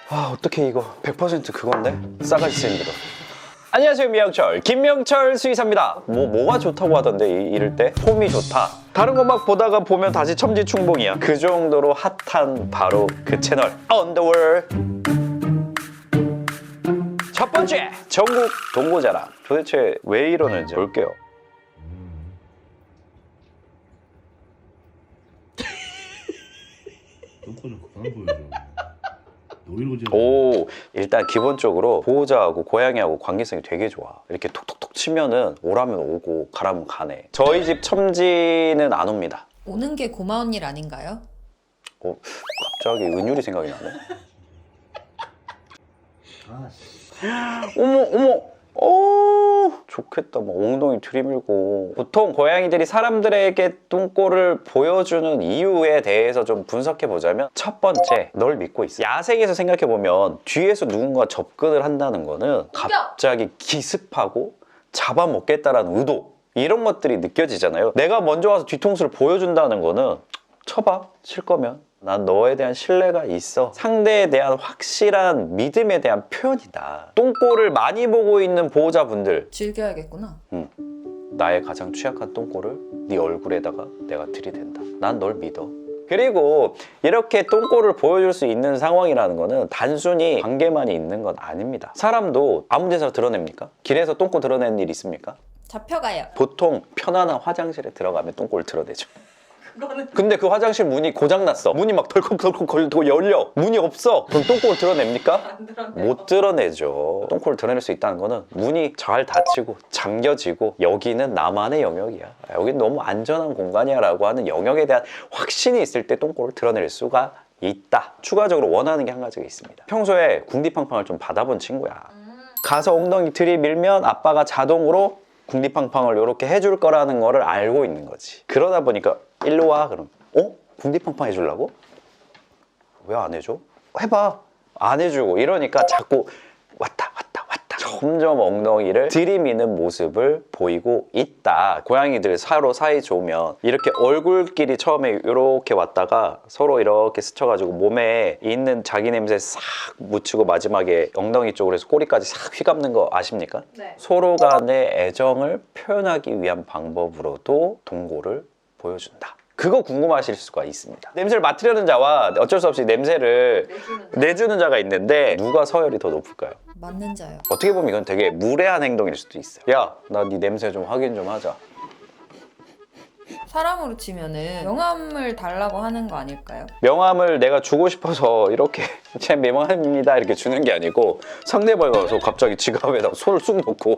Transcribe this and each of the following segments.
아 어떡해 이거 100% 그건데? 싸가지 샌들어. 안녕하세요 미영철 김명철 수의사입니다. 뭐가 좋다고 하던데 이럴 때? 폼이 좋다. 다른 거 막 보다가 보면 다시 첨지충봉이야. 그 정도로 핫한 바로 그 채널 언더월. 첫 번째 전국 동고자랑. 도대체 왜 이러는지 볼게요. 똥꼬 좀 그만 보여줘. 노이로제. 오, 일단 기본적으로 보호자하고 고양이하고 관계성이 되게 좋아. 이렇게 톡톡톡 치면은 오라면 오고 가라면 가네. 저희 집 첨지는 안 옵니다. 오는 게 고마운 일 아닌가요? 갑자기 은율이 생각이 나네. 아 씨. 어머 오 좋겠다. 뭐 엉덩이 들이밀고. 보통 고양이들이 사람들에게 똥꼬를 보여주는 이유에 대해서 좀 분석해 보자면, 첫 번째 널 믿고 있어. 야생에서 생각해 보면 뒤에서 누군가 접근을 한다는 거는 갑자기 기습하고 잡아먹겠다라는 의도, 이런 것들이 느껴지잖아요. 내가 먼저 와서 뒤통수를 보여준다는 거는 쳐봐, 칠 거면 난 너에 대한 신뢰가 있어, 상대에 대한 확실한 믿음에 대한 표현이다. 똥꼬를 많이 보고 있는 보호자분들, 즐겨야겠구나. 나의 가장 취약한 똥꼬를 네 얼굴에다가 내가 들이댄다. 난 널 믿어. 그리고 이렇게 똥꼬를 보여줄 수 있는 상황이라는 거는 단순히 관계만이 있는 건 아닙니다. 사람도 아무 데서 드러냅니까? 길에서 똥꼬 드러내는 일 있습니까? 잡혀가요. 보통 편안한 화장실에 들어가면 똥꼬를 드러내죠. 근데 그 화장실 문이 고장났어. 문이 막 덜컥덜컥 걸리고 열려. 문이 없어. 그럼 똥꼬를 드러냅니까? 안 드러내요. 못 드러내죠. 똥꼬를 드러낼 수 있다는 거는 문이 잘 닫히고 잠겨지고 여기는 나만의 영역이야, 여긴 너무 안전한 공간이야 라고 하는 영역에 대한 확신이 있을 때 똥꼬를 드러낼 수가 있다. 추가적으로 원하는 게 한 가지가 있습니다. 평소에 궁디팡팡을 좀 받아본 친구야. 가서 엉덩이 들이밀면 아빠가 자동으로 궁디팡팡을 이렇게 해줄 거라는 거를 알고 있는 거지. 그러다 보니까 일로 와 그럼 궁디팡팡 해주려고? 왜 안 해줘? 해봐. 안 해주고 이러니까 자꾸 왔다 점점 엉덩이를 들이미는 모습을 보이고 있다. 고양이들 서로 사이 좋으면 이렇게 얼굴끼리 처음에 이렇게 왔다가 서로 이렇게 스쳐가지고 몸에 있는 자기 냄새 싹 묻히고 마지막에 엉덩이 쪽으로 해서 꼬리까지 싹 휘감는 거 아십니까? 네. 서로 간의 애정을 표현하기 위한 방법으로도 동고를 보여준다. 그거 궁금하실 수가 있습니다. 냄새를 맡으려는 자와 어쩔 수 없이 냄새를 내주는 자가 있는데 누가 서열이 더 높을까요? 맞는 자요. 어떻게 보면 이건 되게 무례한 행동일 수도 있어요. 야, 나 네 냄새 좀 확인 좀 하자. 사람으로 치면은 명함을 달라고 하는 거 아닐까요? 명함을 내가 주고 싶어서 이렇게 제 명함입니다 이렇게 주는 게 아니고, 상대방이 와서 갑자기 지갑에다 손을 쑥 넣고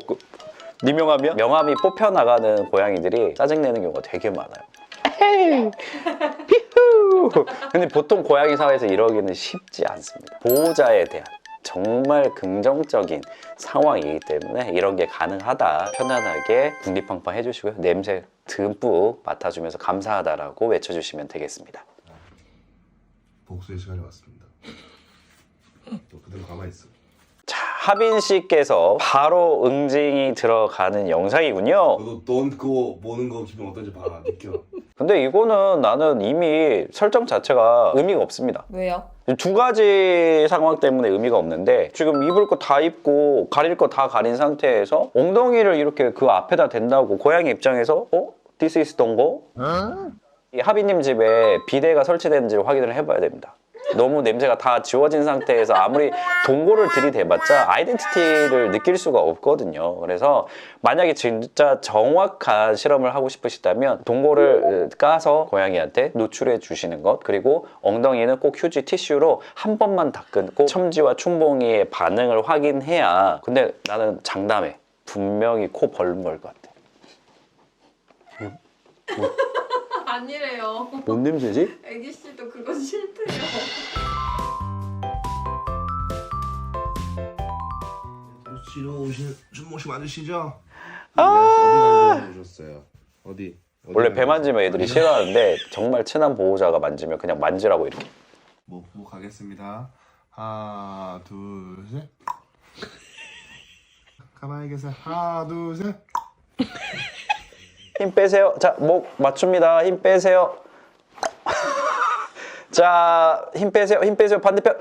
네 명함이야? 명함이 뽑혀나가는 고양이들이 짜증내는 경우가 되게 많아요. 헤이 피후. 근데 보통 고양이 사회에서 이러기는 쉽지 않습니다. 보호자에 대한 정말 긍정적인 상황이기 때문에 이런 게 가능하다. 편안하게 궁디팡팡 해주시고요. 냄새 듬뿍 맡아주면서 감사하다라고 외쳐주시면 되겠습니다. 복수의 시간이 왔습니다. 또 그대로 가만히 있어. 자, 하빈 씨께서 바로 응징이 들어가는 영상이군요. 너도 넌 그거 보는 거 기분 어떤지 봐라. 느껴. 근데 이거는 나는 이미 설정 자체가 의미가 없습니다. 왜요? 두 가지 상황 때문에 의미가 없는데, 지금 입을 거 다 입고 가릴 거 다 가린 상태에서 엉덩이를 이렇게 그 앞에다 댄다고 고양이 입장에서 This is 동고? 이 하비님 집에 비데가 설치되는지를 확인을 해봐야 됩니다. 너무 냄새가 다 지워진 상태에서 아무리 동고를 들이대봤자 아이덴티티를 느낄 수가 없거든요. 그래서 만약에 진짜 정확한 실험을 하고 싶으시다면 동고를 까서 고양이한테 노출해 주시는 것, 그리고 엉덩이는 꼭 휴지 티슈로 한 번만 닦은, 꼭 첨지와 춘봉이의 반응을 확인해야. 근데 나는 장담해, 분명히 코 벌벌 것 같아. 아니래요. 뭔 냄새지? 애기 씨도 그거 싫대요. 치료 오신 준모씨 맞으시죠? 아. 어디 간거 오셨어요? 어디 원래 배 만지면 애들이 싫어하는데 정말 친한 보호자가 만지면 그냥 만지라고 이렇게. 뭐 가겠습니다. 하나 둘 셋. 가만히 계세요. 하나 둘 셋. 힘 빼세요. 자, 목 맞춥니다. 힘 빼세요. 자, 힘 빼세요, 힘 빼세요, 반대편.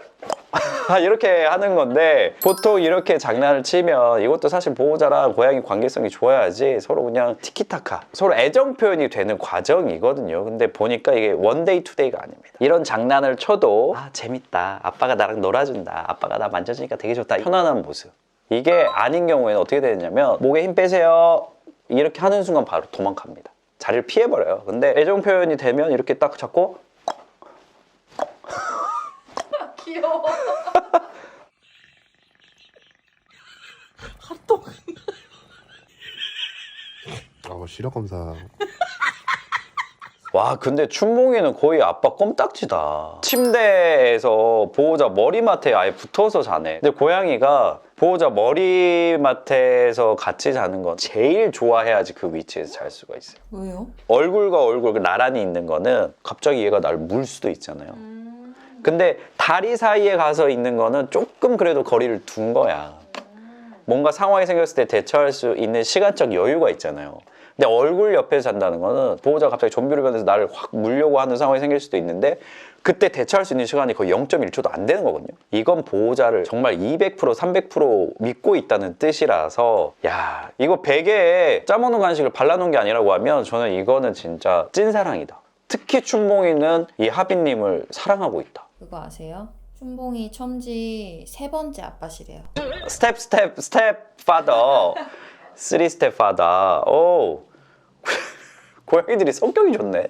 이렇게 하는 건데 보통 이렇게 장난을 치면 이것도 사실 보호자랑 고양이 관계성이 좋아야지 서로 그냥 티키타카 서로 애정 표현이 되는 과정이거든요. 근데 보니까 이게 원데이 투데이가 아닙니다. 이런 장난을 쳐도 아 재밌다, 아빠가 나랑 놀아준다, 아빠가 나 만져주니까 되게 좋다, 편안한 모습. 이게 아닌 경우에는 어떻게 되냐면 목에 힘 빼세요 이렇게 하는 순간 바로 도망갑니다. 자리를 피해버려요. 근데 애정 표현이 되면 이렇게 딱 잡고 귀여워. 시력 검사. 와, 근데 춘봉이는 거의 아빠 껌딱지다. 침대에서 보호자 머리맡에 아예 붙어서 자네. 근데 고양이가 보호자 머리맡에서 같이 자는 건 제일 좋아해야지 그 위치에서 잘 수가 있어요. 왜요? 얼굴과 얼굴 나란히 있는 거는 갑자기 얘가 날 물 수도 있잖아요. 근데 다리 사이에 가서 있는 거는 조금 그래도 거리를 둔 거야. 뭔가 상황이 생겼을 때 대처할 수 있는 시간적 여유가 있잖아요. 근데 얼굴 옆에 잔다는 거는 보호자가 갑자기 좀비로 변해서 나를 확 물려고 하는 상황이 생길 수도 있는데 그때 대처할 수 있는 시간이 거의 0.1초도 안 되는 거거든요. 이건 보호자를 정말 200%, 300% 믿고 있다는 뜻이라서 야, 이거 베개에 짜먹는 간식을 발라놓은 게 아니라고 하면 저는 이거는 진짜 찐사랑이다. 특히 춘봉이는 이 하빈님을 사랑하고 있다. 그거 아세요? 춘봉이 첨지 3번째 아빠시래요. 스텝 파더. 3스텝 파더. 오. 고양이들이 성격이 좋네.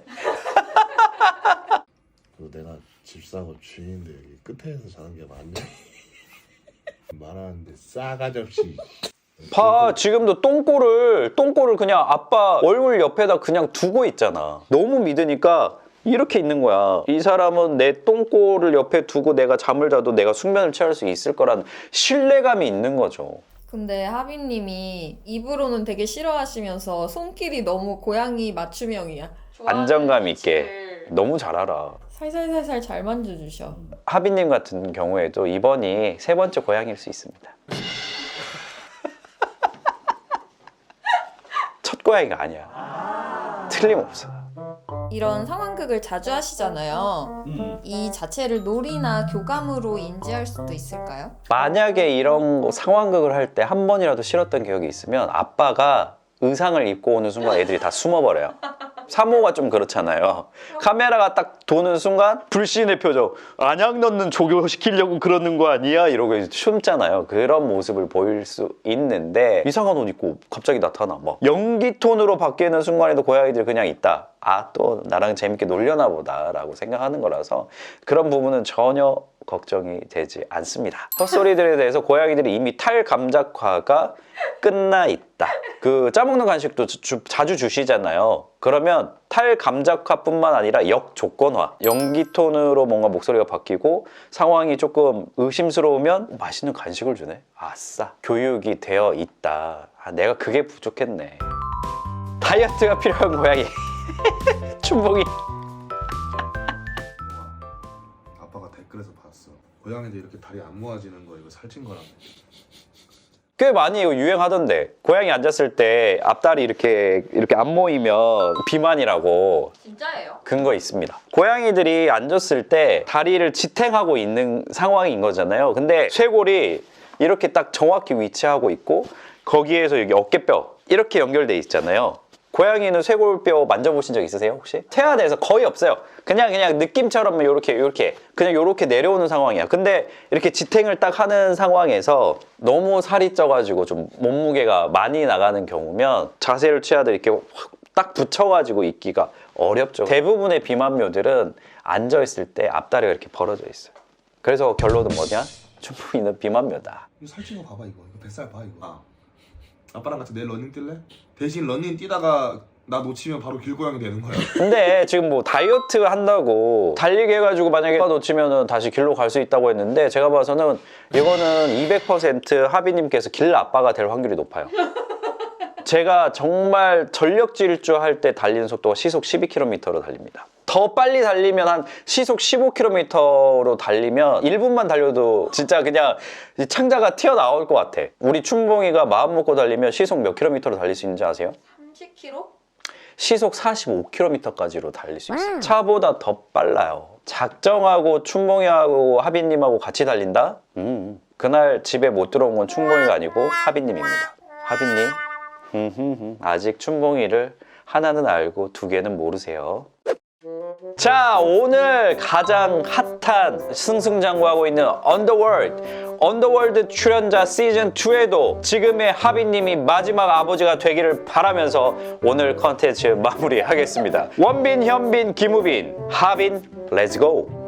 내가 집사고 주인인데 여기 끝에서 자는 게 맞냐? 말하는데 싸가지 없이. 봐, 지금도 똥꼬를 그냥 아빠 얼굴 옆에다 그냥 두고 있잖아. 너무 믿으니까 이렇게 있는 거야. 이 사람은 내 똥꼬를 옆에 두고 내가 잠을 자도 내가 숙면을 취할 수 있을 거라는 신뢰감이 있는 거죠. 근데 하빈님이 입으로는 되게 싫어하시면서 손길이 너무 고양이 맞춤형이야. 안정감 있게. 너무 잘 알아. 살살살살 잘 만져주셔. 하빈님 같은 경우에도 이번이 3번째 고양이일 수 있습니다. 첫 고양이가 아니야. 틀림없어. 이런 상황극을 자주 하시잖아요. 이 자체를 놀이나 교감으로 인지할 수도 있을까요? 만약에 이런 상황극을 할 때 한 번이라도 싫었던 기억이 있으면 아빠가 의상을 입고 오는 순간 애들이 다 숨어버려요. 사모가 좀 그렇잖아요. 카메라가 딱 도는 순간 불신의 표정. 안약 넣는 조교시키려고 그러는 거 아니야? 이러고 숨잖아요. 그런 모습을 보일 수 있는데 이상한 옷 입고 갑자기 나타나. 막 연기 톤으로 바뀌는 순간에도 고양이들이 그냥 있다. 아, 또 나랑 재밌게 놀려나 보다 라고 생각하는 거라서 그런 부분은 전혀 걱정이 되지 않습니다. 헛소리들에 대해서 고양이들이 이미 탈감작화가 끝나 있다. 그 짜먹는 간식도 자주 주시잖아요. 그러면 탈감작화뿐만 아니라 역조건화. 연기 톤으로 뭔가 목소리가 바뀌고 상황이 조금 의심스러우면 맛있는 간식을 주네. 아싸. 교육이 되어 있다. 아, 내가 그게 부족했네. 다이어트가 필요한 고양이. 춘봉이. 아빠가 댓글에서 봤어. 고양이들 이렇게 다리 안 모아지는 거 이거 살찐 거라며. 꽤 많이 이거 유행하던데. 고양이 앉았을 때 앞다리 이렇게 안 모이면 비만이라고. 진짜예요? 근거 있습니다. 고양이들이 앉았을 때 다리를 지탱하고 있는 상황인 거잖아요. 근데 쇄골이 이렇게 딱 정확히 위치하고 있고 거기에서 여기 어깨뼈 이렇게 연결돼 있잖아요. 고양이는 쇄골뼈 만져보신 적 있으세요 혹시? 태아에서 거의 없어요. 그냥 느낌처럼 요렇게 그냥 요렇게 내려오는 상황이야. 근데 이렇게 지탱을 딱 하는 상황에서 너무 살이 쪄가지고 좀 몸무게가 많이 나가는 경우면 자세를 취하듯 이렇게 확 딱 붙여가지고 있기가 어렵죠. 대부분의 비만묘들은 앉아있을 때 앞다리가 이렇게 벌어져 있어요. 그래서 결론은 뭐냐? 춘봉이는 비만묘다. 이거 살찐 거 봐봐 이거 뱃살 봐 이거. 아빠랑 같이 내일 러닝 뛸래? 대신 러닝 뛰다가 나 놓치면 바로 길고양이 되는 거야. 근데 지금 뭐 다이어트 한다고 달리기 해가지고 만약에 놓치면은 다시 길로 갈 수 있다고 했는데 제가 봐서는 이거는 200% 하비님께서 길 아빠가 될 확률이 높아요. 제가 정말 전력 질주 할 때 달리는 속도가 시속 12km로 달립니다. 더 빨리 달리면 한 시속 15km로 달리면 1분만 달려도 진짜 그냥 창자가 튀어나올 것 같아. 우리 춘봉이가 마음 먹고 달리면 시속 몇 킬로미터로 달릴 수 있는지 아세요? 30km? 시속 45km까지로 달릴 수 있어요. 차보다 더 빨라요. 작정하고 춘봉이하고 하빈님하고 같이 달린다? 그날 집에 못 들어온 건 춘봉이가 아니고 하빈님입니다. 하빈님, 아직 춘봉이를 하나는 알고 두 개는 모르세요. 자, 오늘 가장 핫한 승승장구하고 있는 언더월드 출연자 시즌2에도 지금의 하빈님이 마지막 아버지가 되기를 바라면서 오늘 컨텐츠 마무리하겠습니다. 원빈, 현빈, 김우빈, 하빈, 렛츠고!